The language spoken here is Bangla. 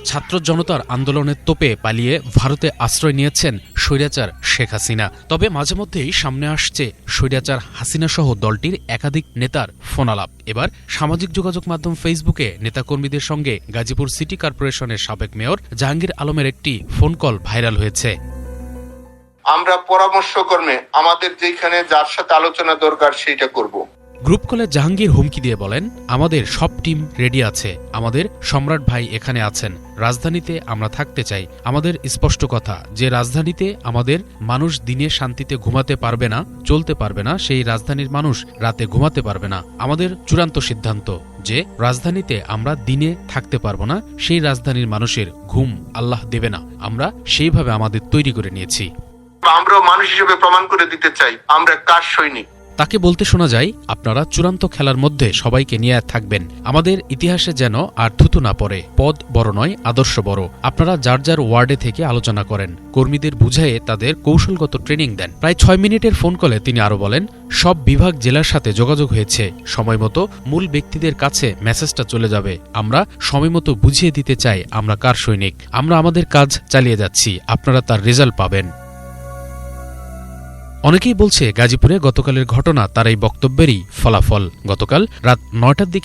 ছাত্র জনতার আন্দোলনের তোপে পালিয়ে ভারতে আশ্রয় নিয়েছেন স্বৈরাচার শেখ হাসিনা। তবে মাঝে মধ্যেই সামনে আসছে স্বৈরাচার হাসিনা সহ দলটির একাধিক নেতার ফোনালাপ। এবার সামাজিক যোগাযোগ মাধ্যম ফেসবুকে নেতাকর্মীদের সঙ্গে গাজীপুর সিটি কর্পোরেশনের সাবেক মেয়র জাহাঙ্গীর আলমের একটি ফোন কল ভাইরাল হয়েছে। আমরা পরামর্শক্রমে আমাদের যেখানে যার সাথে আলোচনা দরকার সেইটা করব। গ্রুপ কলে জাহাঙ্গীর হুমকি দিয়ে বলেন, আমাদের সব টিম রেডি আছে, আমাদের সম্রাট ভাই এখানে আছেন, রাজধানীতে আমরা থাকতে চাই। আমাদের স্পষ্ট কথা যে রাজধানীতে আমাদের মানুষ দিনে শান্তিতে ঘুমাতে পারবে না, চলতে পারবে না, সেই রাজধানীর মানুষ রাতে ঘুমাতে পারবে না। আমাদের চূড়ান্ত সিদ্ধান্ত যে রাজধানীতে আমরা দিনে থাকতে পারবো না, সেই রাজধানীর মানুষের ঘুম আল্লাহ দেবে না। আমরা সেইভাবে আমাদের তৈরি করে নিয়েছি। আমরাও মানুষ হিসেবে প্রমাণ করে দিতে চাই আমরা কার সৈনিক। তাকে বলতে শোনা যায়, আপনারা চূড়ান্ত খেলার মধ্যে সবাইকে নিয়ে থাকবেন। আমাদের ইতিহাসে যেন আর থুতু না পড়ে। পদ বড় নয়, আদর্শ বড়। আপনারা যার যার ওয়ার্ডে থেকে আলোচনা করেন, কর্মীদের বুঝাইয়ে তাদের কৌশলগত ট্রেনিং দেন। প্রায় 6 মিনিটের ফোন কলে তিনি আরো বলেন, সব বিভাগ জেলার সাথে যোগাযোগ হয়েছে, সময়মতো মূল ব্যক্তিদের কাছে মেসেজটা চলে যাবে। আমরা সময়মতো বুঝিয়ে দিতে চাই আমরা কার সৈনিক। আমরা আমাদের কাজ চালিয়ে যাচ্ছি, আপনারা তার রেজাল্ট পাবেন। অনেকেই বলছে গাজীপুরে গতকালের ঘটনা তার এই বক্তব্যেরই ফলাফল। গতকাল রাত 9টার দিকে